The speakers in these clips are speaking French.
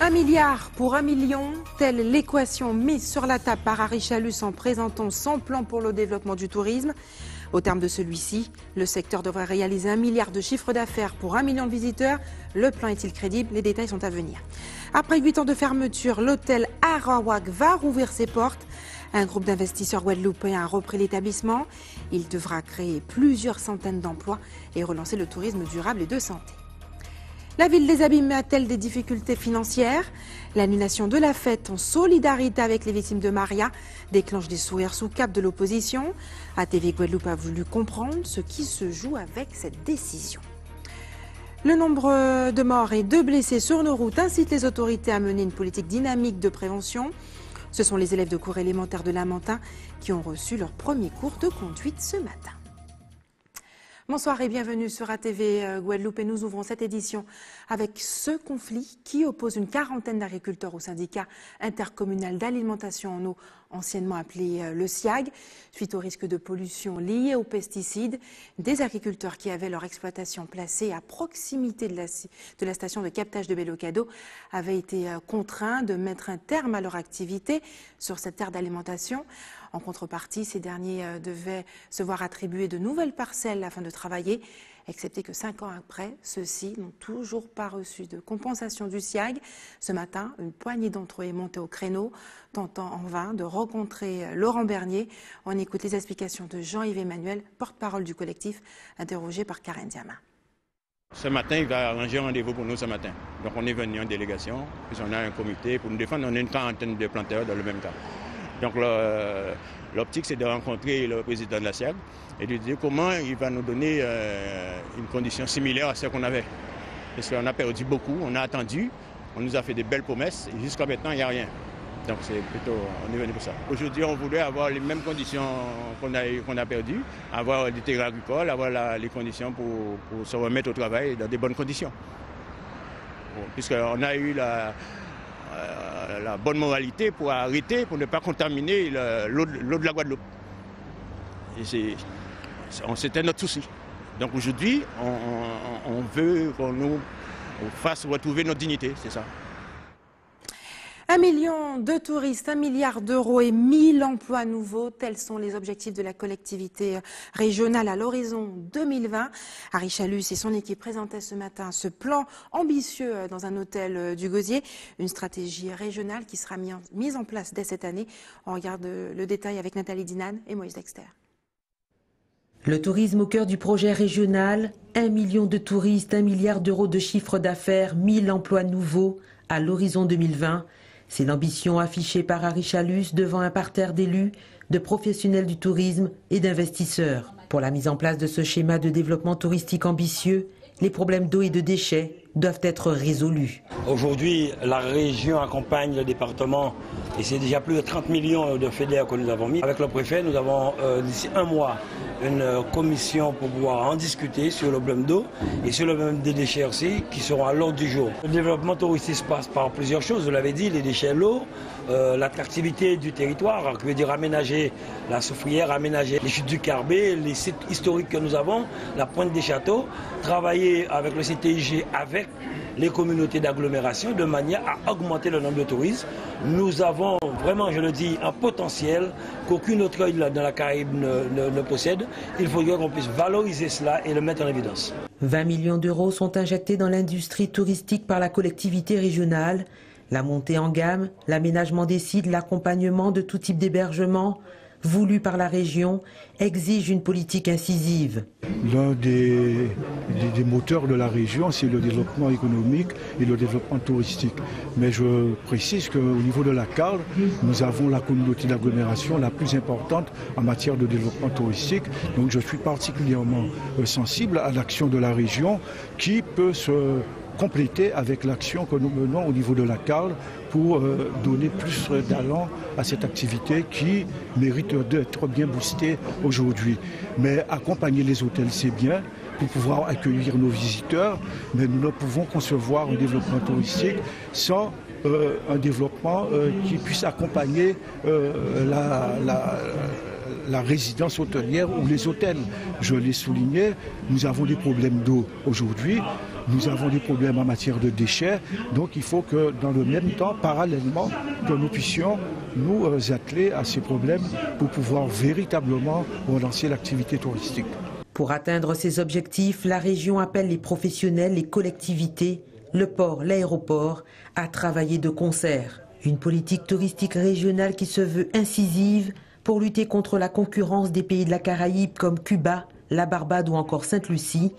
1 milliard pour 1 million, telle l'équation mise sur la table par Harry Chalus en présentant son plan pour le développement du tourisme. Au terme de celui-ci, le secteur devrait réaliser 1 milliard de chiffre d'affaires pour 1 million de visiteurs. Le plan est-il crédible? Les détails sont à venir. Après 8 ans de fermeture, l'hôtel Arawak va rouvrir ses portes. Un groupe d'investisseurs guadeloupéens a repris l'établissement. Il devra créer plusieurs centaines d'emplois et relancer le tourisme durable et de santé. La ville des Abîmes a-t-elle des difficultés financières? L'annulation de la fête en solidarité avec les victimes de Maria déclenche des sourires sous cap de l'opposition. ATV Guadeloupe a voulu comprendre ce qui se joue avec cette décision. Le nombre de morts et de blessés sur nos routes incite les autorités à mener une politique dynamique de prévention. Ce sont les élèves de cours élémentaires de Lamentin qui ont reçu leur premier cours de conduite ce matin. Bonsoir et bienvenue sur ATV Guadeloupe et nous ouvrons cette édition avec ce conflit qui oppose une quarantaine d'agriculteurs au syndicat intercommunal d'alimentation en eau, anciennement appelé le SIAG, suite au risque de pollution lié aux pesticides. Des agriculteurs qui avaient leur exploitation placée à proximité de la station de captage de Bellocado avaient été contraints de mettre un terme à leur activité sur cette terre d'alimentation. En contrepartie, ces derniers devaient se voir attribuer de nouvelles parcelles afin de travailler, excepté que 5 ans après, ceux-ci n'ont toujours pas reçu de compensation du SIAG. Ce matin, une poignée d'entre eux est montée au créneau, tentant en vain de rencontrer Laurent Bernier. On écoute les explications de Jean-Yves Emmanuel, porte-parole du collectif, interrogé par Karen Diama. Ce matin, il va arranger un rendez-vous pour nous ce matin. Donc on est venu en délégation, puis on a un comité pour nous défendre. On est une quarantaine de planteurs dans le même cas. Donc l'optique, c'est de rencontrer le président de la SIAG et de dire comment il va nous donner une condition similaire à celle qu'on avait. Parce qu'on a perdu beaucoup, on a attendu, on nous a fait des belles promesses et jusqu'à maintenant, il n'y a rien. Donc c'est plutôt, on est venu pour ça. Aujourd'hui, on voulait avoir les mêmes conditions qu'on a perdues, avoir des terrains agricoles, avoir les conditions pour se remettre au travail dans des bonnes conditions. Bon, puisqu'on a eu la bonne moralité pour arrêter, pour ne pas contaminer l'eau de la Guadeloupe. C'était notre souci. Donc aujourd'hui, on veut qu'on nous fasse retrouver notre dignité, c'est ça. 1 million de touristes, 1 milliard d'euros et 1000 emplois nouveaux, tels sont les objectifs de la collectivité régionale à l'horizon 2020. Harry Chalus et son équipe présentaient ce matin ce plan ambitieux dans un hôtel du Gosier, une stratégie régionale qui sera mise en place dès cette année. On regarde le détail avec Nathalie Dinan et Moïse Dexter. Le tourisme au cœur du projet régional, 1 million de touristes, 1 milliard d'euros de chiffre d'affaires, 1000 emplois nouveaux à l'horizon 2020. C'est l'ambition affichée par Harry Chalus devant un parterre d'élus, de professionnels du tourisme et d'investisseurs. Pour la mise en place de ce schéma de développement touristique ambitieux, les problèmes d'eau et de déchets doivent être résolus. Aujourd'hui, la région accompagne le département et c'est déjà plus de 30 millions de fédères que nous avons mis. Avec le préfet, nous avons d'ici un mois une commission pour pouvoir en discuter sur le problème d'eau et sur le problème des déchets aussi qui seront à l'ordre du jour. Le développement touristique passe par plusieurs choses, vous l'avez dit, les déchets, l'eau, l'attractivité du territoire, qui veut dire aménager la soufrière, aménager les chutes du Carbet, les sites historiques que nous avons, la pointe des châteaux, travailler avec le CTIG, avec les communautés d'agglomération de manière à augmenter le nombre de touristes. Nous avons vraiment, je le dis, un potentiel qu'aucune autre île dans la Caraïbe ne possède. Il faudrait qu'on puisse valoriser cela et le mettre en évidence. 20 millions d'euros sont injectés dans l'industrie touristique par la collectivité régionale. La montée en gamme, l'aménagement des sites, l'accompagnement de tout type d'hébergement voulu par la région exige une politique incisive. L'un des moteurs de la région, c'est le développement économique et le développement touristique. Mais je précise qu'au niveau de la CARL, nous avons la communauté d'agglomération la plus importante en matière de développement touristique. Donc je suis particulièrement sensible à l'action de la région qui peut se compléter avec l'action que nous menons au niveau de la CARL pour donner plus d'allant à cette activité qui mérite d'être bien boostée aujourd'hui. Mais accompagner les hôtels, c'est bien pour pouvoir accueillir nos visiteurs, mais nous ne pouvons concevoir un développement touristique sans un développement qui puisse accompagner la résidence hôtelière ou les hôtels. Je l'ai souligné, nous avons des problèmes d'eau aujourd'hui. Nous avons des problèmes en matière de déchets, donc il faut que dans le même temps, parallèlement, que nous puissions nous atteler à ces problèmes pour pouvoir véritablement relancer l'activité touristique. Pour atteindre ces objectifs, la région appelle les professionnels, les collectivités, le port, l'aéroport à travailler de concert. Une politique touristique régionale qui se veut incisive pour lutter contre la concurrence des pays de la Caraïbe comme Cuba, la Barbade ou encore Sainte-Lucie.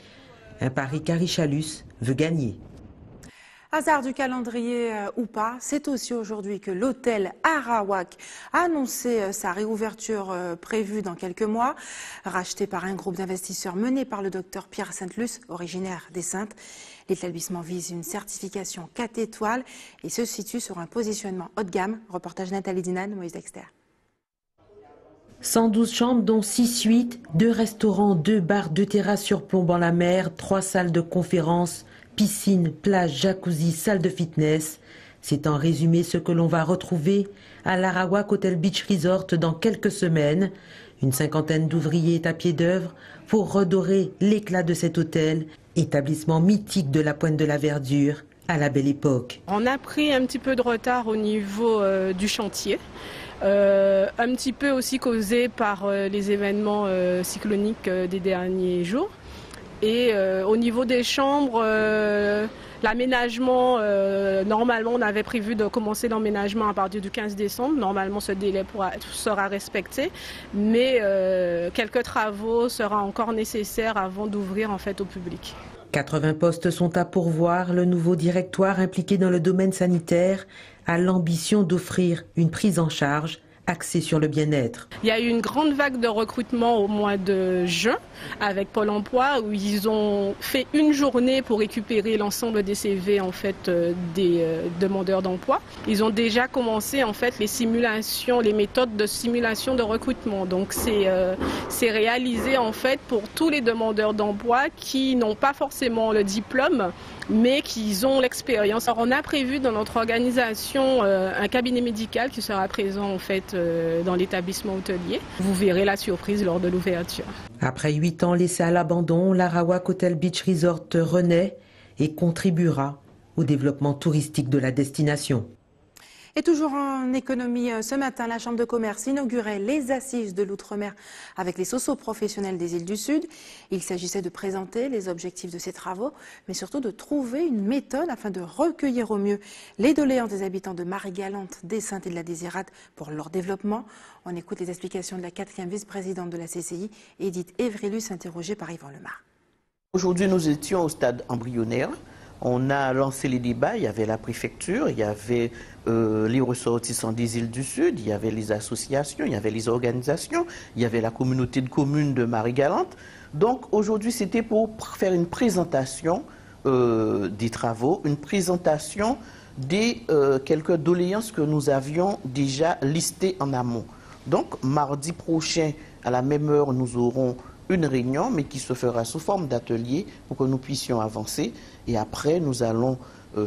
Un pari qu'Arichalus veut gagner. Hasard du calendrier ou pas, c'est aussi aujourd'hui que l'hôtel Arawak a annoncé sa réouverture prévue dans quelques mois. Racheté par un groupe d'investisseurs mené par le docteur Pierre Sainte-Luce, originaire des Saintes. L'établissement vise une certification 4 étoiles et se situe sur un positionnement haut de gamme. Reportage Nathalie Dinan, Moïse Dexter. 112 chambres dont 6 suites, 2 restaurants, 2 bars, 2 terrasses surplombant la mer, 3 salles de conférences, piscine, plage, jacuzzi, salle de fitness. C'est en résumé ce que l'on va retrouver à l'Arawak Hotel Beach Resort dans quelques semaines. Une cinquantaine d'ouvriers est à pied d'œuvre pour redorer l'éclat de cet hôtel, établissement mythique de la Pointe de la Verdure à la Belle Époque. On a pris un petit peu de retard au niveau du chantier. Un petit peu aussi causé par les événements cycloniques des derniers jours. Et au niveau des chambres, l'aménagement, normalement on avait prévu de commencer l'emménagement à partir du 15 décembre. Normalement ce délai sera respecté, mais quelques travaux seront encore nécessaires avant d'ouvrir en fait au public. 80 postes sont à pourvoir. Le nouveau directoire impliqué dans le domaine sanitaire a l'ambition d'offrir une prise en charge axée sur le bien-être. Il y a eu une grande vague de recrutement au mois de juin avec Pôle emploi où ils ont fait une journée pour récupérer l'ensemble des CV en fait des demandeurs d'emploi. Ils ont déjà commencé en fait les simulations, les méthodes de simulation de recrutement. Donc c'est réalisé en fait pour tous les demandeurs d'emploi qui n'ont pas forcément le diplôme mais qui ont l'expérience. Alors, on a prévu dans notre organisation un cabinet médical qui sera présent en fait dans l'établissement hôtelier. Vous verrez la surprise lors de l'ouverture. Après 8 ans laissés à l'abandon, l'Arawak Hotel Beach Resort renaît et contribuera au développement touristique de la destination. Et toujours en économie, ce matin, la Chambre de commerce inaugurait les assises de l'outre-mer avec les socio-professionnels des îles du Sud. Il s'agissait de présenter les objectifs de ces travaux, mais surtout de trouver une méthode afin de recueillir au mieux les doléances des habitants de Marie-Galante, des Saintes et de la Désirade pour leur développement. On écoute les explications de la 4e vice-présidente de la CCI, Edith Evrilus, interrogée par Yvan Lemar. Aujourd'hui, nous étions au stade embryonnaire. On a lancé les débats, il y avait la préfecture, il y avait les ressortissants des îles du Sud, il y avait les associations, il y avait les organisations, il y avait la communauté de communes de Marie-Galante. Donc aujourd'hui, c'était pour faire une présentation des travaux, une présentation des quelques doléances que nous avions déjà listées en amont. Donc mardi prochain, à la même heure, nous aurons une réunion, mais qui se fera sous forme d'atelier pour que nous puissions avancer. Et après, nous allons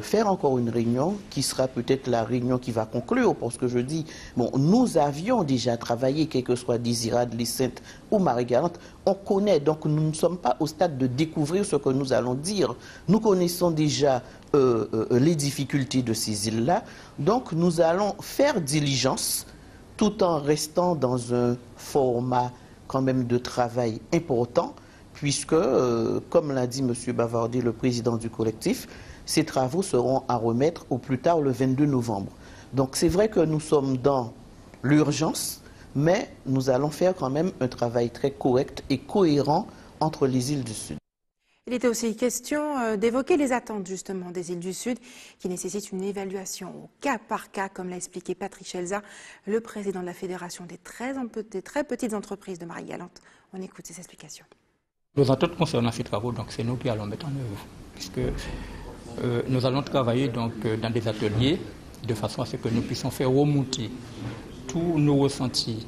faire encore une réunion qui sera peut-être la réunion qui va conclure. Parce que je dis, bon, nous avions déjà travaillé, quel que soit Désirade, les Saintes ou Marie-Galante, on connaît. Donc nous ne sommes pas au stade de découvrir ce que nous allons dire. Nous connaissons déjà les difficultés de ces îles-là. Donc nous allons faire diligence tout en restant dans un format quand même de travail important, puisque, comme l'a dit M. Bavardi, le président du collectif, ces travaux seront à remettre au plus tard le 22 novembre. Donc c'est vrai que nous sommes dans l'urgence, mais nous allons faire quand même un travail très correct et cohérent entre les îles du Sud. Il était aussi question d'évoquer les attentes justement des îles du Sud qui nécessitent une évaluation au cas par cas, comme l'a expliqué Patrick Schelza, le président de la Fédération des très petites entreprises de Marie-Galante. On écoute ses explications. Les attentes concernant ces travaux, donc c'est nous qui allons mettre en œuvre, puisque nous allons travailler donc dans des ateliers de façon à ce que nous puissions faire remonter tous nos ressentis,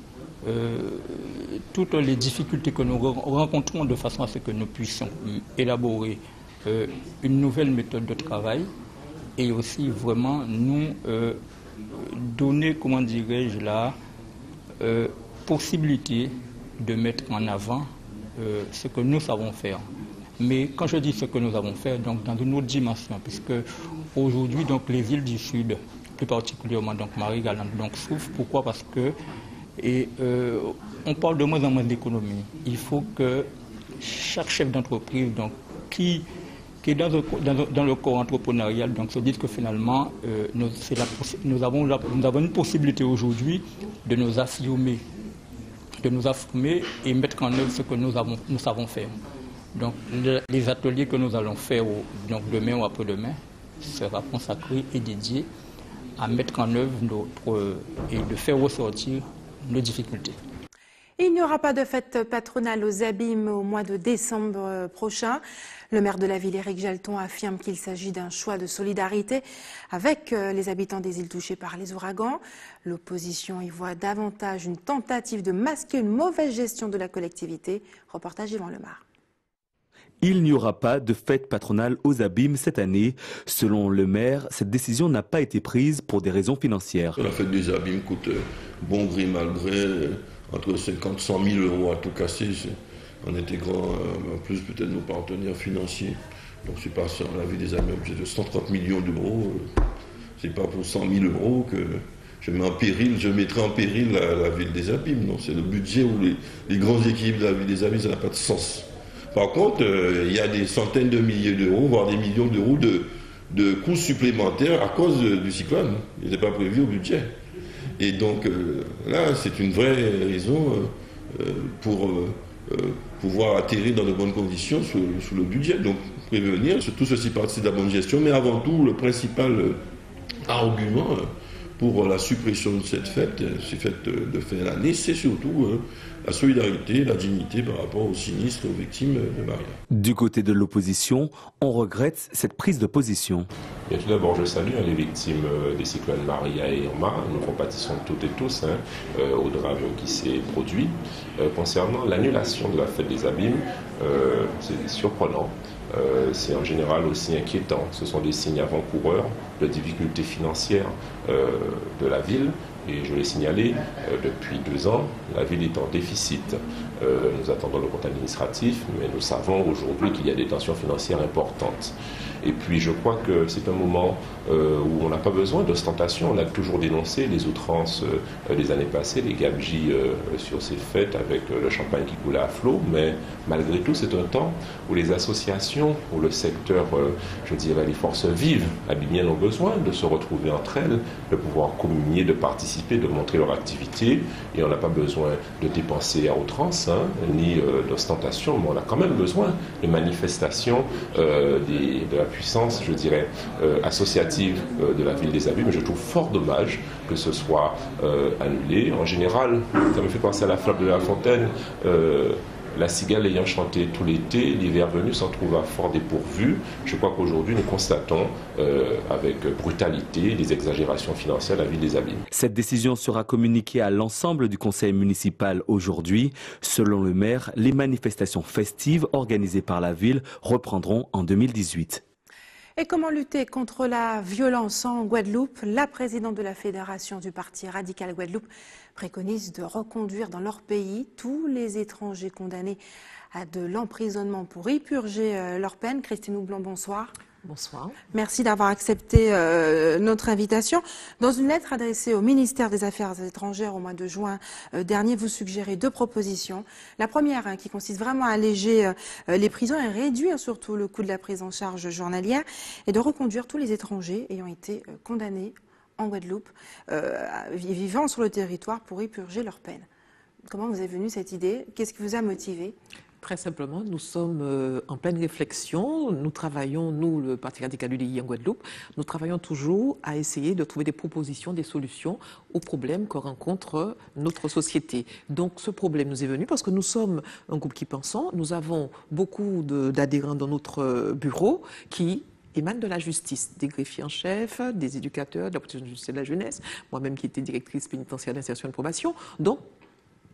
toutes les difficultés que nous rencontrons de façon à ce que nous puissions élaborer une nouvelle méthode de travail et aussi vraiment nous donner, comment dirais-je là, possibilité de mettre en avant ce que nous savons faire. Mais quand je dis ce que nous avons fait, donc dans une autre dimension, puisque aujourd'hui, donc les villes du Sud, plus particulièrement donc Marie-Galante, donc souffrent. Pourquoi? Parce que on parle de moins en moins d'économie. Il faut que chaque chef d'entreprise, donc qui est dans le corps entrepreneurial, donc se dise que finalement nous avons une possibilité aujourd'hui de nous affirmer et mettre en œuvre ce que nous savons faire. Donc les ateliers que nous allons faire donc demain ou après-demain sera consacré et dédié à mettre en œuvre et de faire ressortir nos difficultés. Il n'y aura pas de fête patronale aux Abîmes au mois de décembre prochain. Le maire de la ville, Éric Jalton, affirme qu'il s'agit d'un choix de solidarité avec les habitants des îles touchées par les ouragans. L'opposition y voit davantage une tentative de masquer une mauvaise gestion de la collectivité. Reportage Yvan Lemar. Il n'y aura pas de fête patronale aux Abîmes cette année. Selon le maire, cette décision n'a pas été prise pour des raisons financières. La fête des Abîmes coûte bon gré mal gré entre 50 et 100 000 euros à tout casser, en intégrant en plus peut-être nos partenaires financiers. Donc c'est pas ça, la ville des Abîmes objet de 130 millions d'euros. C'est pas pour 100 000 euros que je mettrai en péril la ville des Abîmes. Non, c'est le budget où les grands équipes de la ville des Abîmes, ça n'a pas de sens. Par contre, il y a des centaines de milliers d'euros, voire des millions d'euros de coûts supplémentaires à cause du cyclone. Il n'était pas prévu au budget. Et donc là, c'est une vraie raison pour pouvoir atterrir dans de bonnes conditions sous le budget. Donc prévenir, tout ceci participe de la bonne gestion, mais avant tout, le principal argument pour la suppression de cette fête, ces fêtes de fin d'année, c'est surtout la solidarité, la dignité par rapport aux sinistres, aux victimes de Maria. Du côté de l'opposition, on regrette cette prise de position. Bien, tout d'abord, je salue les victimes des cyclones Maria et Irma. Nous compatissons toutes et tous au drame qui s'est produit. Concernant l'annulation de la fête des Abîmes, c'est surprenant. C'est en général aussi inquiétant. Ce sont des signes avant-coureurs de difficultés financières de la ville. Et je l'ai signalé, depuis 2 ans, la ville est en déficit. Nous attendons le compte administratif, mais nous savons aujourd'hui qu'il y a des tensions financières importantes. Et puis je crois que c'est un moment où on n'a pas besoin d'ostentation. On a toujours dénoncé les outrances des années passées, les gabegies sur ces fêtes avec le champagne qui coulait à flot. Mais malgré tout, c'est un temps où les associations, où le secteur, je dirais les forces vives, abîmiennes ont besoin de se retrouver entre elles, de pouvoir communier, de participer, de montrer leur activité. Et on n'a pas besoin de dépenser à outrance, ni d'ostentation, mais on a quand même besoin de manifestations de la puissance, je dirais, associative de la ville des Abîmes. Mais je trouve fort dommage que ce soit annulé. En général, ça me fait penser à la flamme de La Fontaine. La cigale ayant chanté tout l'été, l'hiver venu s'en trouva fort dépourvu. Je crois qu'aujourd'hui, nous constatons avec brutalité des exagérations financières à la ville des Abîmes. Cette décision sera communiquée à l'ensemble du conseil municipal aujourd'hui. Selon le maire, les manifestations festives organisées par la ville reprendront en 2018. Et comment lutter contre la violence en Guadeloupe? La présidente de la fédération du Parti radical Guadeloupe préconise de reconduire dans leur pays tous les étrangers condamnés à de l'emprisonnement pour y purger leur peine. Christine Houblon, bonsoir. Bonsoir. Merci d'avoir accepté notre invitation. Dans une lettre adressée au ministère des Affaires étrangères au mois de juin dernier, vous suggérez 2 propositions. La première, qui consiste vraiment à alléger les prisons et réduire surtout le coût de la prise en charge journalière, et de reconduire tous les étrangers ayant été condamnés en Guadeloupe, vivant sur le territoire pour y purger leur peine. Comment vous est venue cette idée? Qu'est-ce qui vous a motivé? Très simplement, nous sommes en pleine réflexion. Nous travaillons, nous, le Parti radical UDI en Guadeloupe, nous travaillons toujours à essayer de trouver des propositions, des solutions aux problèmes que rencontre notre société. Donc ce problème nous est venu parce que nous sommes un groupe qui pensons. Nous avons beaucoup d'adhérents dans notre bureau qui émanent de la justice, des greffiers en chef, des éducateurs, de la protection de la justice et de la jeunesse, moi-même qui étais directrice pénitentiaire d'insertion et de probation. Donc,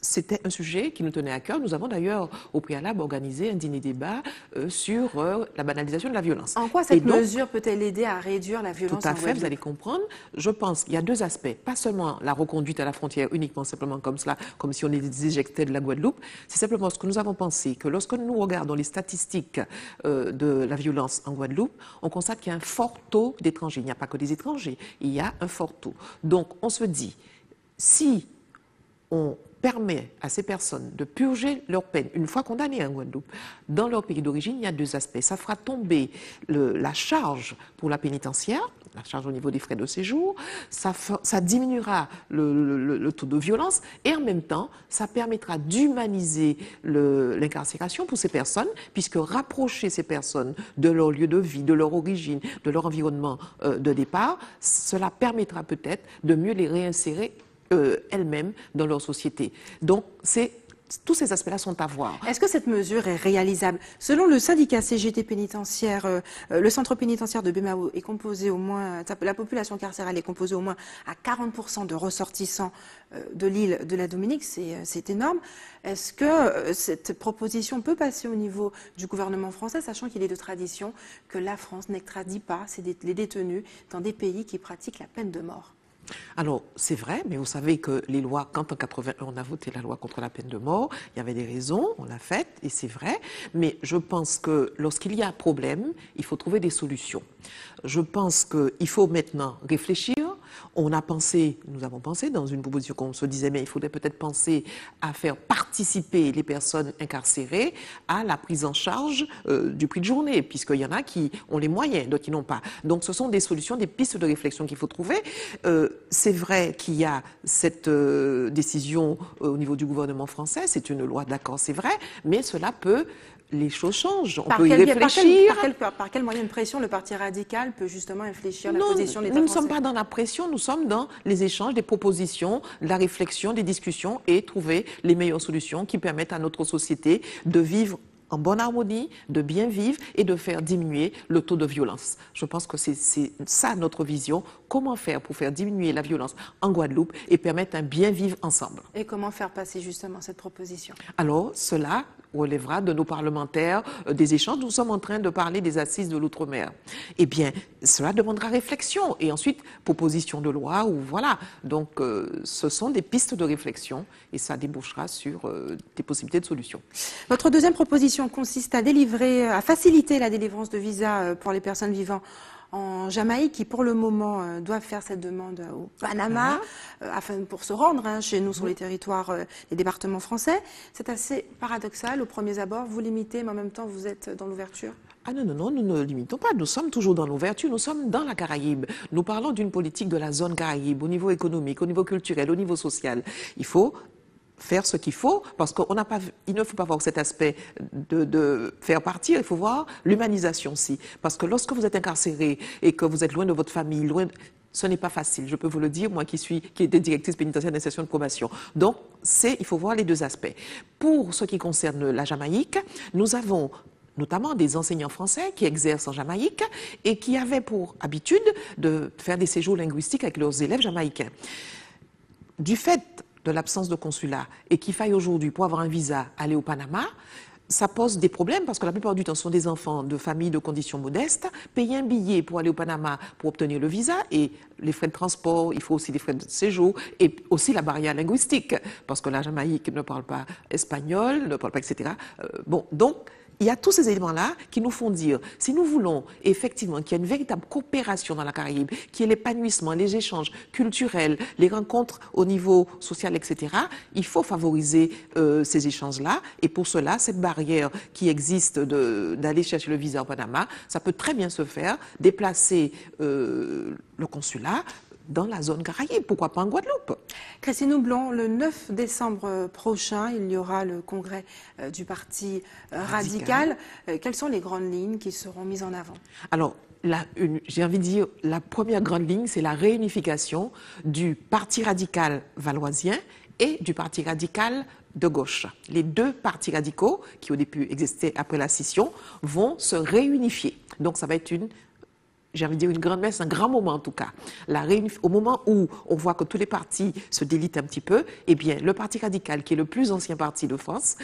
c'était un sujet qui nous tenait à cœur. Nous avons d'ailleurs, au préalable, organisé un dîner-débat sur la banalisation de la violence. En quoi cette mesure peut-elle aider à réduire la violence? Tout à fait, vous allez comprendre. Je pense qu'il y a deux aspects. Pas seulement la reconduite à la frontière uniquement simplement comme cela, comme si on les éjectait de la Guadeloupe. C'est simplement ce que nous avons pensé, que lorsque nous regardons les statistiques de la violence en Guadeloupe, on constate qu'il y a un fort taux d'étrangers. Il n'y a pas que des étrangers, il y a un fort taux. Donc on se dit, si on permet à ces personnes de purger leur peine, une fois condamnées en Guadeloupe, dans leur pays d'origine, il y a deux aspects. Ça fera tomber la charge pour la pénitentiaire, la charge au niveau des frais de séjour, ça diminuera le taux de violence et en même temps, ça permettra d'humaniser l'incarcération pour ces personnes, puisque rapprocher ces personnes de leur lieu de vie, de leur origine, de leur environnement de départ, cela permettra peut-être de mieux les réinsérer elles-mêmes dans leur société. Donc, tous ces aspects-là sont à voir. Est-ce que cette mesure est réalisable? Selon le syndicat CGT pénitentiaire, le centre pénitentiaire de Bemao est composé au moins, la population carcérale est composée au moins à 40% de ressortissants de l'île de la Dominique, c'est énorme. Est-ce que cette proposition peut passer au niveau du gouvernement français, sachant qu'il est de tradition que la France n'extradie pas les détenus dans des pays qui pratiquent la peine de mort? Alors, c'est vrai, mais vous savez que les lois, quand en 81 on a voté la loi contre la peine de mort, il y avait des raisons, on l'a faite, et c'est vrai, mais je pense que lorsqu'il y a un problème, il faut trouver des solutions. Je pense qu'il faut maintenant réfléchir. Nous avons pensé dans une proposition qu'on se disait, mais il faudrait peut-être penser à faire participer les personnes incarcérées à la prise en charge du prix de journée, puisqu'il y en a qui ont les moyens, d'autres qui n'ont pas. Donc ce sont des solutions, des pistes de réflexion qu'il faut trouver. C'est vrai qu'il y a cette décision au niveau du gouvernement français, c'est une loi, d'accord, c'est vrai, mais cela peut... Les choses changent, on peut y réfléchir. Par quel moyen de pression le Parti radical peut justement infléchir la position de l'État français? Nous ne sommes pas dans la pression, nous sommes dans les échanges, des propositions, la réflexion, des discussions et trouver les meilleures solutions qui permettent à notre société de vivre en bonne harmonie, de bien vivre et de faire diminuer le taux de violence. Je pense que c'est ça notre vision. Comment faire pour faire diminuer la violence en Guadeloupe et permettre un bien vivre ensemble? Et comment faire passer justement cette proposition? Alors, cela relèvera de nos parlementaires, des échanges. Nous sommes en train de parler des assises de l'outre-mer. Eh bien, cela demandera réflexion et ensuite proposition de loi ou voilà. Donc, ce sont des pistes de réflexion et ça débouchera sur des possibilités de solutions. Votre deuxième proposition consiste à faciliter la délivrance de visas pour les personnes vivant en Jamaïque qui, pour le moment, doivent faire cette demande au Panama pour se rendre chez nous sur les territoires, les départements français. C'est assez paradoxal au premier abord. Vous limitez, mais en même temps, vous êtes dans l'ouverture. Ah non, nous ne limitons pas. Nous sommes toujours dans l'ouverture. Nous sommes dans la Caraïbe. Nous parlons d'une politique de la zone Caraïbe au niveau économique, au niveau culturel, au niveau social. Il faut faire ce qu'il faut, parce qu'il ne faut pas voir cet aspect de faire partir, il faut voir l'humanisation aussi. Parce que lorsque vous êtes incarcéré et que vous êtes loin de votre famille, ce n'est pas facile, je peux vous le dire, moi qui étais directrice pénitentiaire d'insertion de probation. Donc, il faut voir les deux aspects. Pour ce qui concerne la Jamaïque, nous avons notamment des enseignants français qui exercent en Jamaïque et qui avaient pour habitude de faire des séjours linguistiques avec leurs élèves jamaïcains. Du fait de l'absence de consulat et qu'il faille aujourd'hui, pour avoir un visa, aller au Panama, ça pose des problèmes parce que la plupart du temps, ce sont des enfants de familles de conditions modestes. Payer un billet pour aller au Panama pour obtenir le visa et les frais de transport, il faut aussi des frais de séjour et aussi la barrière linguistique parce que la Jamaïque ne parle pas espagnol, ne parle pas, etc. Donc, il y a tous ces éléments-là qui nous font dire, si nous voulons effectivement qu'il y ait une véritable coopération dans la Caraïbe, qu'il y ait l'épanouissement, les échanges culturels, les rencontres au niveau social, etc., il faut favoriser ces échanges-là. Et pour cela, cette barrière qui existe d'aller chercher le visa au Panama, ça peut très bien se faire, déplacer le consulat dans la zone Caraïbe, pourquoi pas en Guadeloupe? Christine Houblon, le 9 décembre prochain, il y aura le congrès du Parti radical. Quelles sont les grandes lignes qui seront mises en avant? Alors, j'ai envie de dire, la première grande ligne, c'est la réunification du Parti radical valoisien et du Parti radical de gauche. Les deux partis radicaux, qui au début existaient après la scission, vont se réunifier. Donc, ça va être une j'ai envie de dire une grande messe, un grand moment en tout cas. Au moment où on voit que tous les partis se délitent un petit peu, eh bien, le Parti radical, qui est le plus ancien parti de France,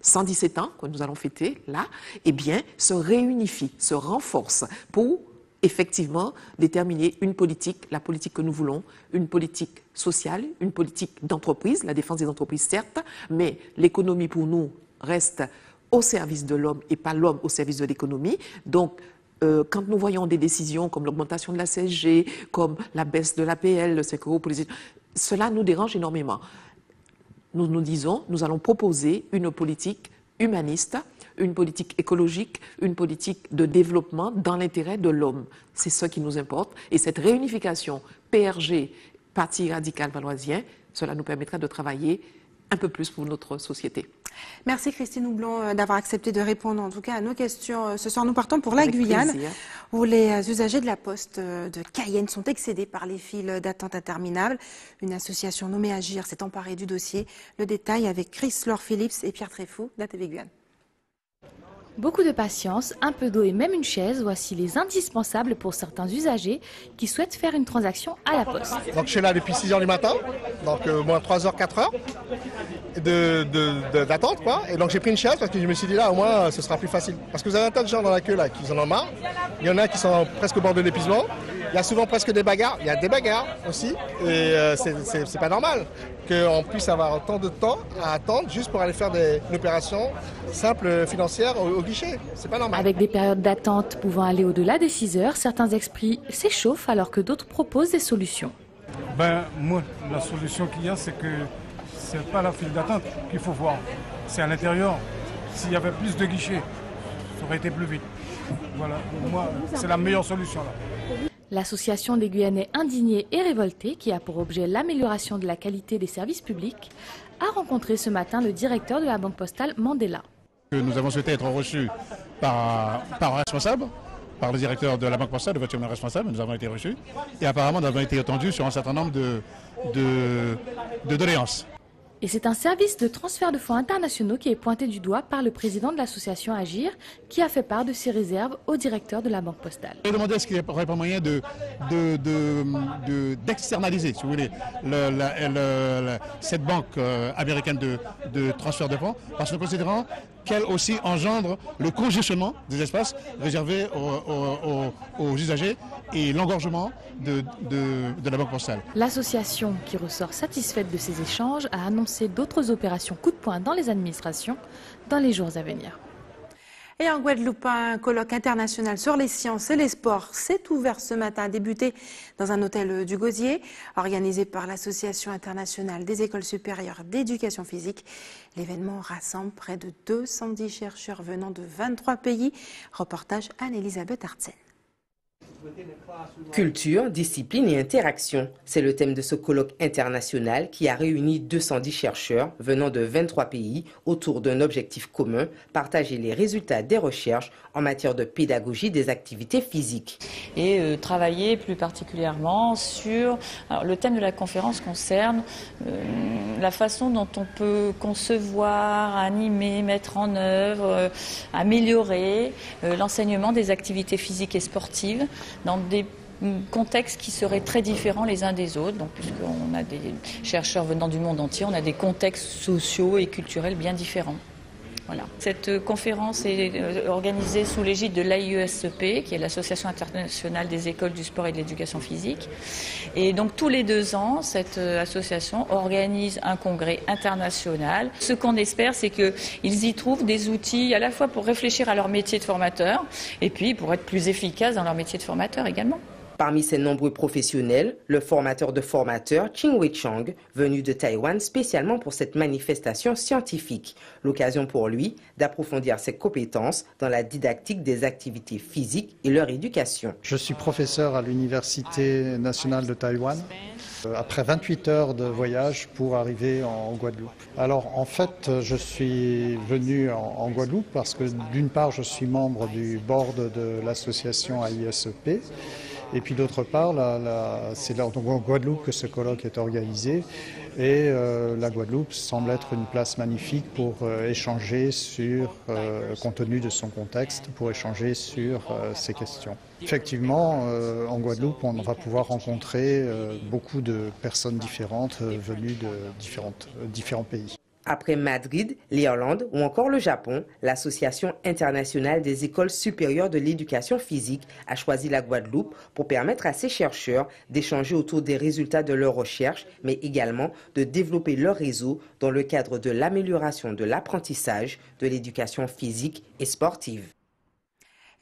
117 ans que nous allons fêter là, eh bien, se réunifie, se renforce pour effectivement déterminer une politique, la politique que nous voulons, une politique sociale, une politique d'entreprise, la défense des entreprises certes, mais l'économie pour nous reste au service de l'homme et pas l'homme au service de l'économie. Donc, quand nous voyons des décisions comme l'augmentation de la CSG, comme la baisse de l'APL, le 5 € pour les étudiants, cela nous dérange énormément. Nous nous disons, nous allons proposer une politique humaniste, une politique écologique, une politique de développement dans l'intérêt de l'homme. C'est ce qui nous importe. Et cette réunification PRG, Parti radical valoisien, cela nous permettra de travailler un peu plus pour notre société. Merci Christine Houblon d'avoir accepté de répondre en tout cas à nos questions. Ce soir, nous partons pour la Guyane, où les usagers de la Poste de Cayenne sont excédés par les files d'attente interminables. Une association nommée Agir s'est emparée du dossier. Le détail avec Chris-Laure Phillips et Pierre Tréfou d'ATV Guyane. Beaucoup de patience, un peu d'eau et même une chaise, voici les indispensables pour certains usagers qui souhaitent faire une transaction à la Poste. Donc je suis là depuis 6 h du matin, donc moins 3 h, 4 h d'attente quoi. Et donc j'ai pris une chaise parce que je me suis dit là au moins ce sera plus facile. Parce que vous avez un tas de gens dans la queue là qui en ont marre. Il y en a qui sont presque au bord de l'épuisement. Il y a souvent presque des bagarres. Il y a des bagarres aussi. Et c'est pas normal qu'on puisse avoir autant de temps à attendre juste pour aller faire une opération simple financière au guichet. C'est pas normal. Avec des périodes d'attente pouvant aller au-delà des 6 heures, certains esprits s'échauffent alors que d'autres proposent des solutions. Moi, la solution qu'il y a, c'est que c'est pas la file d'attente qu'il faut voir. C'est à l'intérieur. S'il y avait plus de guichets, ça aurait été plus vite. Voilà, pour moi, c'est la meilleure solution là. L'association des Guyanais indignés et révoltés, qui a pour objet l'amélioration de la qualité des services publics, a rencontré ce matin le directeur de la Banque Postale, Mandela. Nous avons souhaité être reçus par un responsable, par le directeur de la Banque Postale, le voiture responsable, nous avons été reçus. Et apparemment, nous avons été entendus sur un certain nombre de doléances. Et c'est un service de transfert de fonds internationaux qui est pointé du doigt par le président de l'association Agir, qui a fait part de ses réserves au directeur de la Banque Postale. J'ai demandé est-ce qu'il n'y aurait pas moyen d'externaliser, si vous voulez, cette banque américaine de transfert de fonds, parce que nous considérons qu'elle aussi engendre le congestionnement des espaces réservés aux usagers et l'engorgement de la Banque Postale. L'association, qui ressort satisfaite de ces échanges, a annoncé d'autres opérations coup de poing dans les administrations dans les jours à venir. Et en Guadeloupe, un colloque international sur les sciences et les sports s'est ouvert ce matin, a débuté dans un hôtel du Gosier, organisé par l'Association internationale des écoles supérieures d'éducation physique. L'événement rassemble près de 210 chercheurs venant de 23 pays. Reportage Anne-Elisabeth Artsen. Culture, discipline et interaction, c'est le thème de ce colloque international qui a réuni 210 chercheurs venant de 23 pays autour d'un objectif commun, partager les résultats des recherches en matière de pédagogie des activités physiques. Et travailler plus particulièrement sur... Alors, le thème de la conférence concerne la façon dont on peut concevoir, animer, mettre en œuvre, améliorer l'enseignement des activités physiques et sportives dans des contextes qui seraient très différents les uns des autres. Donc, puisqu'on a des chercheurs venant du monde entier, on a des contextes sociaux et culturels bien différents. Voilà. Cette conférence est organisée sous l'égide de l'AIESEP, qui est l'Association internationale des écoles du sport et de l'éducation physique. Et donc tous les 2 ans, cette association organise un congrès international. Ce qu'on espère, c'est qu'ils y trouvent des outils à la fois pour réfléchir à leur métier de formateur et puis pour être plus efficaces dans leur métier de formateur également. Parmi ces nombreux professionnels, le formateur de formateurs Ching-Wei Chang, venu de Taïwan spécialement pour cette manifestation scientifique. L'occasion pour lui d'approfondir ses compétences dans la didactique des activités physiques et leur éducation. Je suis professeur à l'Université nationale de Taïwan, après 28 heures de voyage pour arriver en Guadeloupe. Alors en fait, je suis venu en Guadeloupe parce que d'une part, je suis membre du board de l'association AISEP. Et puis d'autre part, c'est en Guadeloupe que ce colloque est organisé. Et la Guadeloupe semble être une place magnifique pour échanger compte tenu de son contexte, pour échanger sur ces questions. Effectivement, en Guadeloupe, on va pouvoir rencontrer beaucoup de personnes différentes venues de différents pays. Après Madrid, l'Irlande ou encore le Japon, l'Association internationale des écoles supérieures de l'éducation physique a choisi la Guadeloupe pour permettre à ses chercheurs d'échanger autour des résultats de leurs recherches, mais également de développer leur réseau dans le cadre de l'amélioration de l'apprentissage de l'éducation physique et sportive.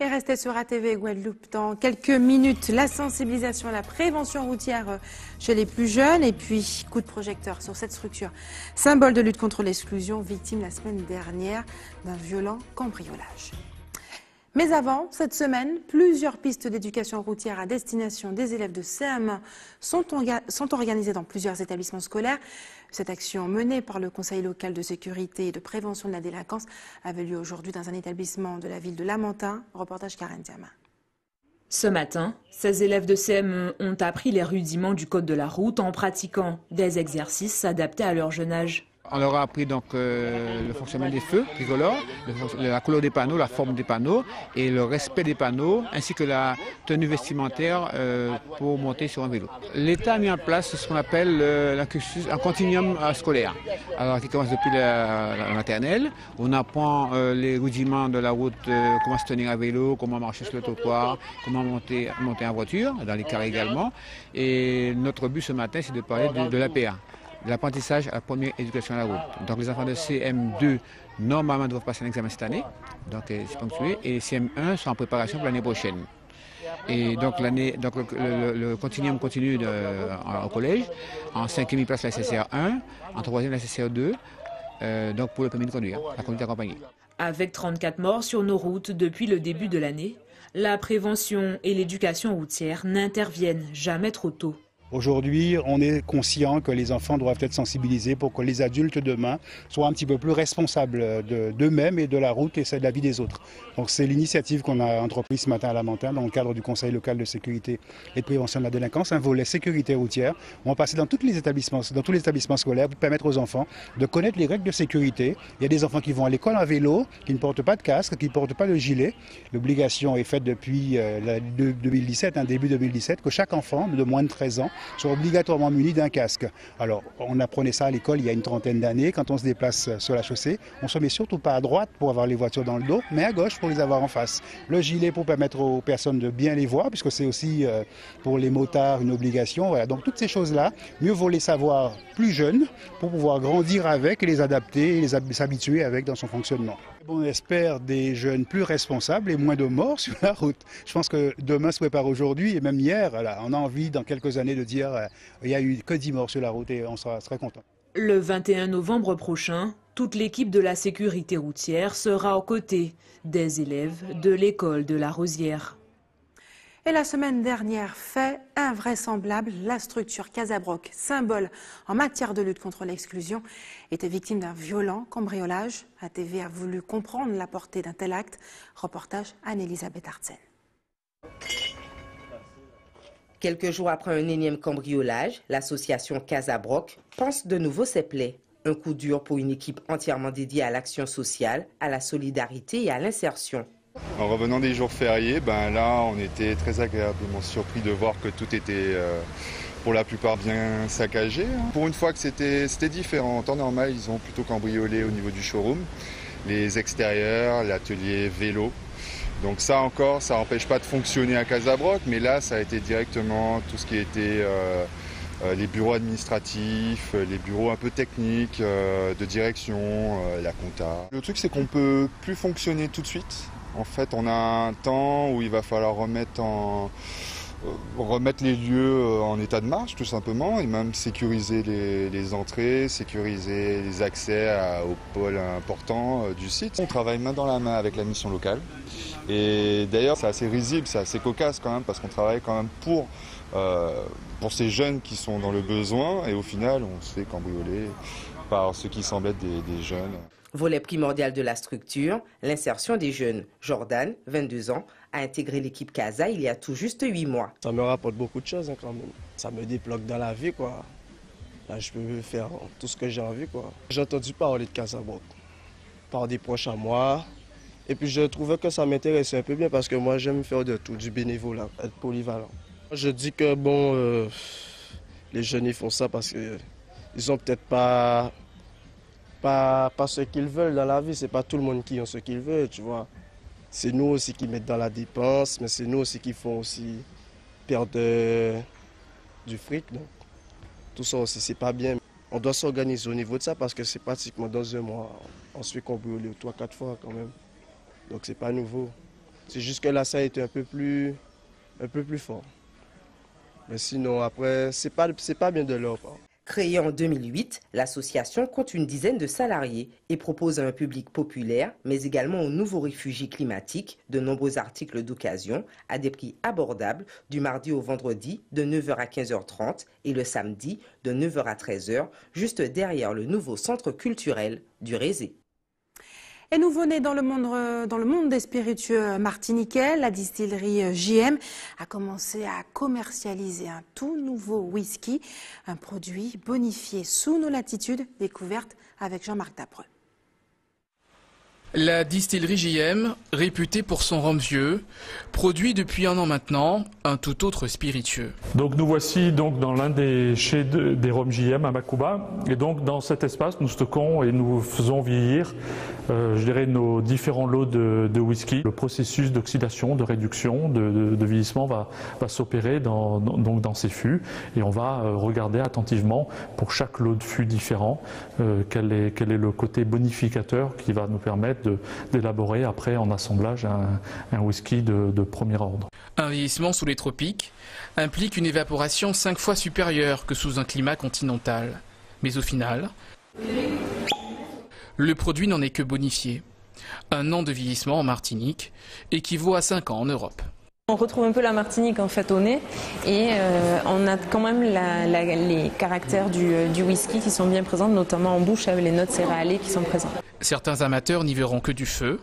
Et restez sur ATV Guadeloupe dans quelques minutes. La sensibilisation à la prévention routière chez les plus jeunes et puis coup de projecteur sur cette structure. Symbole de lutte contre l'exclusion, victime la semaine dernière d'un violent cambriolage. Mais avant, cette semaine, plusieurs pistes d'éducation routière à destination des élèves de CM1 sont organisées dans plusieurs établissements scolaires. Cette action menée par le Conseil local de sécurité et de prévention de la délinquance avait lieu aujourd'hui dans un établissement de la ville de Lamentin. Reportage Karen Diama. Ce matin, ces élèves de CM1 ont appris les rudiments du code de la route en pratiquant des exercices adaptés à leur jeune âge. On leur a appris donc le fonctionnement des feux tricolores, la couleur des panneaux, la forme des panneaux et le respect des panneaux, ainsi que la tenue vestimentaire pour monter sur un vélo. L'État a mis en place ce qu'on appelle un continuum scolaire, alors qui commence depuis la maternelle. On apprend les rudiments de la route, comment se tenir à vélo, comment marcher sur le trottoir, comment monter en voiture, dans les carrés également. Et notre but ce matin, c'est de parler de l'APA. L'apprentissage à la première éducation à la route. Donc les enfants de CM2 normalement doivent passer un examen cette année, donc c'est ponctué, et CM1 sont en préparation pour l'année prochaine. Et donc le continuum continue au collège. En 5e il place la SSR1, en 3e la SSR2, donc pour le permis de conduire, la conduite accompagnée. Avec 34 morts sur nos routes depuis le début de l'année, la prévention et l'éducation routière n'interviennent jamais trop tôt. Aujourd'hui, on est conscient que les enfants doivent être sensibilisés pour que les adultes demain soient un petit peu plus responsables d'eux-mêmes et de la route et de la vie des autres. Donc c'est l'initiative qu'on a entreprise ce matin à Lamentin dans le cadre du Conseil local de sécurité et de prévention de la délinquance, un volet sécurité routière. On va passer dans tous les établissements scolaires pour permettre aux enfants de connaître les règles de sécurité. Il y a des enfants qui vont à l'école en vélo, qui ne portent pas de casque, qui ne portent pas de gilet. L'obligation est faite depuis 2017, début 2017, que chaque enfant de moins de 13 ans soit obligatoirement muni d'un casque. Alors, on apprenait ça à l'école il y a une trentaine d'années. Quand on se déplace sur la chaussée, on ne se met surtout pas à droite pour avoir les voitures dans le dos, mais à gauche pour les avoir en face. Le gilet pour permettre aux personnes de bien les voir, puisque c'est aussi pour les motards une obligation. Voilà. Donc, toutes ces choses-là, mieux vaut les savoir plus jeunes pour pouvoir grandir avec et les adapter et s'habituer avec dans son fonctionnement. On espère des jeunes plus responsables et moins de morts sur la route. Je pense que demain se prépare aujourd'hui et même hier. Voilà, on a envie dans quelques années de dire il n'y a eu que 10 morts sur la route et on sera très content. Le 21 novembre prochain, toute l'équipe de la sécurité routière sera aux côtés des élèves de l'école de la Rosière. Et la semaine dernière, fait invraisemblable, la structure Casabroc, symbole en matière de lutte contre l'exclusion, était victime d'un violent cambriolage. ATV a voulu comprendre la portée d'un tel acte. Reportage Anne-Elisabeth Artsen. Quelques jours après un énième cambriolage, l'association Casabroc pense de nouveau ses plaies. Un coup dur pour une équipe entièrement dédiée à l'action sociale, à la solidarité et à l'insertion. En revenant des jours fériés, là on était très agréablement surpris de voir que tout était pour la plupart bien saccagé. Pour une fois que c'était différent, en temps normal ils ont plutôt cambriolé au niveau du showroom, les extérieurs, l'atelier vélo. Donc ça encore, ça n'empêche pas de fonctionner à Casabroc, mais là ça a été directement tout ce qui était les bureaux administratifs, les bureaux un peu techniques, de direction, la compta. Le truc c'est qu'on ne peut plus fonctionner tout de suite. En fait, on a un temps où il va falloir remettre les lieux en état de marche, tout simplement, et même sécuriser les entrées, sécuriser les accès aux pôles importants du site. On travaille main dans la main avec la mission locale. Et d'ailleurs, c'est assez risible, c'est assez cocasse quand même, parce qu'on travaille quand même pour ces jeunes qui sont dans le besoin, et au final, on se fait cambrioler par ceux qui semblent être des jeunes. Volet primordial de la structure, l'insertion des jeunes. Jordan, 22 ans, a intégré l'équipe Casa il y a tout juste 8 mois. Ça me rapporte beaucoup de choses quand même. Ça me débloque dans la vie, quoi. Là, je peux faire tout ce que j'ai envie, quoi. J'ai entendu parler de Casa par des proches à moi. Et puis je trouvais que ça m'intéressait un peu bien parce que moi j'aime faire de tout, du bénévolat, être polyvalent. Je dis que bon, les jeunes ils font ça parce qu'ils ont peut-être pas ce qu'ils veulent dans la vie. C'est pas tout le monde qui a ce qu'il veut, tu vois. C'est nous aussi qui mettons dans la dépense, mais c'est nous aussi qui font aussi perdre du fric. Donc. Tout ça aussi, c'est pas bien. On doit s'organiser au niveau de ça parce que c'est pratiquement dans un mois. On se fait cambrioler 3-4 fois quand même. Donc c'est pas nouveau. C'est juste que là, ça a été un peu plus fort. Mais sinon, après, c'est pas bien de leur part. Créée en 2008, l'association compte une dizaine de salariés et propose à un public populaire, mais également aux nouveaux réfugiés climatiques, de nombreux articles d'occasion à des prix abordables du mardi au vendredi de 9h à 15h30 et le samedi de 9h à 13h, juste derrière le nouveau centre culturel du Rézé. Et nouveau-né dans le monde des spiritueux martiniquais, la distillerie JM a commencé à commercialiser un tout nouveau whisky, un produit bonifié sous nos latitudes, découverte avec Jean-Marc Dapreux. La distillerie JM, réputée pour son rhum vieux, produit depuis 1 an maintenant un tout autre spiritueux. Donc nous voici donc dans l'un des chais des rhums JM à Makuba. Et donc dans cet espace, nous stockons et nous faisons vieillir, je dirais, nos différents lots de whisky. Le processus d'oxydation, de réduction, de vieillissement va s'opérer dans ces fûts. Et on va regarder attentivement pour chaque lot de fût différent quel est le côté bonificateur qui va nous permettre d'élaborer après en assemblage un whisky de premier ordre. Un vieillissement sous les tropiques implique une évaporation 5 fois supérieure que sous un climat continental. Mais au final, le produit n'en est que bonifié. 1 an de vieillissement en Martinique équivaut à 5 ans en Europe. On retrouve un peu la Martinique en fait au nez et on a quand même les caractères du whisky qui sont bien présents, notamment en bouche avec les notes céréalées qui sont présentes. Certains amateurs n'y verront que du feu.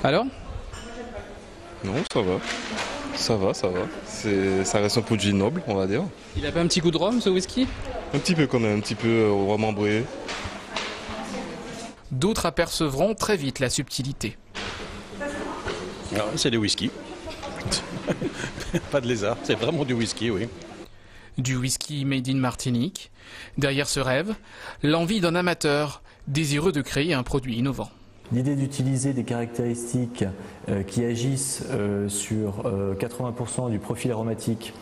Alors ? Non, ça va. Ça va. Ça reste un produit noble, on va dire. Il a pas un petit goût de rhum ce whisky ? Un petit peu quand même, un petit peu rhum ambré. D'autres apercevront très vite la subtilité. Alors, c'est du whisky. Pas de lézard, c'est vraiment du whisky, oui. Du whisky made in Martinique. Derrière ce rêve, l'envie d'un amateur désireux de créer un produit innovant. L'idée d'utiliser des caractéristiques qui agissent sur 80% du profil aromatique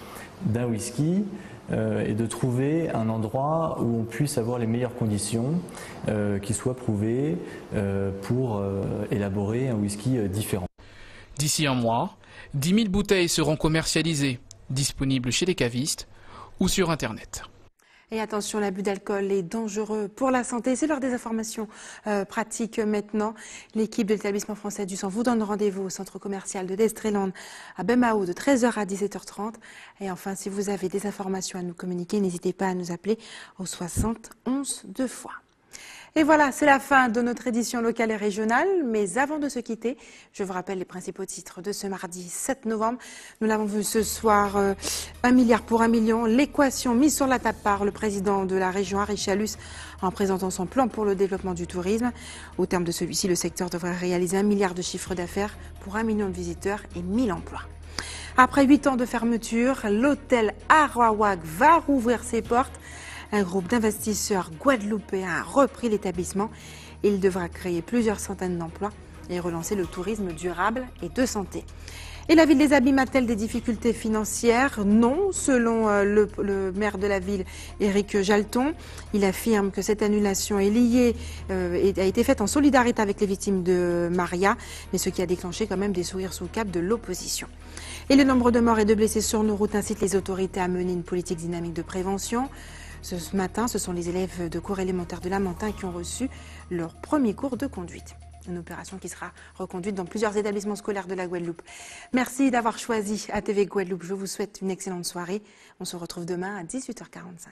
d'un whisky et de trouver un endroit où on puisse avoir les meilleures conditions qui soient prouvées pour élaborer un whisky différent. D'ici 1 mois, 10 000 bouteilles seront commercialisées, disponibles chez les cavistes ou sur Internet. Et attention, l'abus d'alcool est dangereux pour la santé. C'est l'heure des informations pratiques maintenant. L'équipe de l'établissement français du sang vous donne rendez-vous au centre commercial de Destreland à Bemao de 13h à 17h30. Et enfin, si vous avez des informations à nous communiquer, n'hésitez pas à nous appeler au 60 11 2 fois. Et voilà, c'est la fin de notre édition locale et régionale. Mais avant de se quitter, je vous rappelle les principaux titres de ce mardi 7 novembre. Nous l'avons vu ce soir, 1 milliard pour 1 million. L'équation mise sur la table par le président de la région, Harry Chalus, en présentant son plan pour le développement du tourisme. Au terme de celui-ci, le secteur devrait réaliser 1 milliard de chiffre d'affaires pour 1 million de visiteurs et 1000 emplois. Après 8 ans de fermeture, l'hôtel Arawak va rouvrir ses portes. Un groupe d'investisseurs guadeloupéens a repris l'établissement. Il devra créer plusieurs centaines d'emplois et relancer le tourisme durable et de santé. Et la ville des Abîmes a-t-elle des difficultés financières? Non, selon le maire de la ville, Éric Jalton. Il affirme que cette annulation est liée, a été faite en solidarité avec les victimes de Maria, mais ce qui a déclenché quand même des sourires sous le cap de l'opposition. Et le nombre de morts et de blessés sur nos routes incite les autorités à mener une politique dynamique de prévention. Ce matin, ce sont les élèves de cours élémentaire de Lamentin qui ont reçu leur premier cours de conduite. Une opération qui sera reconduite dans plusieurs établissements scolaires de la Guadeloupe. Merci d'avoir choisi ATV Guadeloupe. Je vous souhaite une excellente soirée. On se retrouve demain à 18h45.